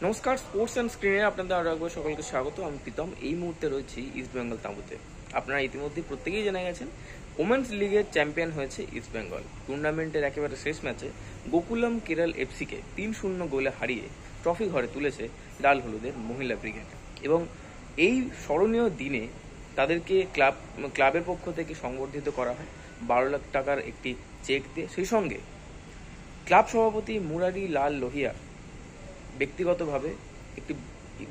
নমস্কার, sports and স্ক্রিনে আপনাদের আরও একবার সকলকে স্বাগত। আমি প্রীতম। এই মুহূর্তে রয়েছি ইস্টবেঙ্গল তাঁবুতে। আপনারা ইতিমধ্যে প্রত্যেকেই জেনে গেছেন ওমেন্স লিগের চ্যাম্পিয়ন হয়েছে ইস্টবেঙ্গল। টুর্নামেন্টের একেবারে শেষ ম্যাচে গোকুলাম কেরল এফসিকে 3-0 গোলে হারিয়ে ট্রফি ঘরে তুলেছে লাল হলুদের মহিলা ব্রিগেড। এবং এই স্মরণীয় দিনে তাদেরকে ক্লাবের পক্ষ থেকে সংবর্ধিত করা হয় 12 লাখ টাকার একটি চেক দিয়ে। সেই সঙ্গে ক্লাব সভাপতি মুরারি লাল লোহিয়া ব্যক্তিগতভাবে একটি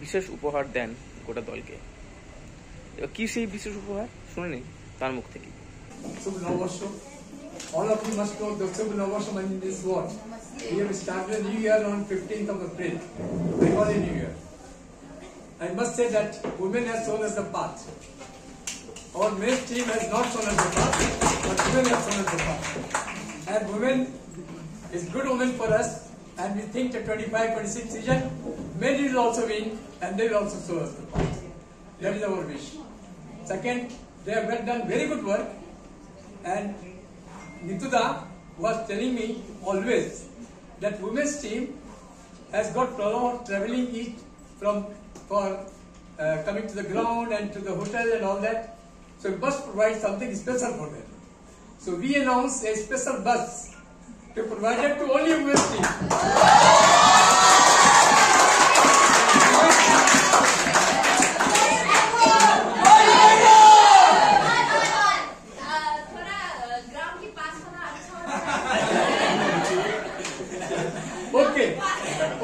বিশেষ উপহার দেন গোটা দলকে। কি সেই বিশেষ উপহার শুনে নিন তার মুখ থেকে। শুভ নববর্ষ। All of you must know the Shubh Navabarsh means what? We have started a new year on 15th of April, Bengali New Year. I must say that women have shown us the path. Our men's team has not shown us the path, but women have shown us the path. And women is good women for us, and we think the 25-26 season, men will also win, and they will also show us the path. That is our wish. Second, they have done very good work, and Nituda was telling me always that women's team has got problem of traveling each for coming to the ground and to the hotel and all that. So we must provide something special for them. So we announced a special bus to provide it to only women's team.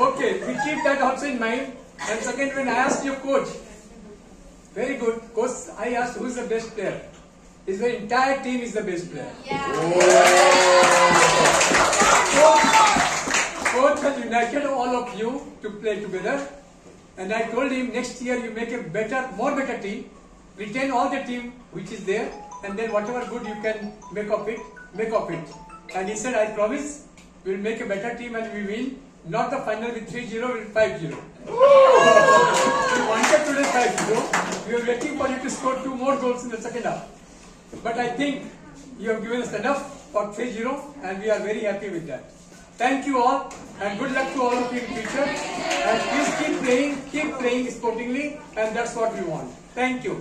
Okay, we keep that also in mind. And second, when I asked your coach, very good, coach, I asked who is the best player. His entire team is the best player. Coach has united all of you to play together. And I told him next year you make a more better team, retain all the team which is there, and then whatever good you can make of it. And he said, I promise we will make a better team and we win. Not the final with 3-0, with 5-0. We wanted today 5-0. We were waiting for you to score 2 more goals in the second half. But I think you have given us enough for 3-0 and we are very happy with that. Thank you all and good luck to all of you in future. And please keep playing sportingly, and that's what we want. Thank you.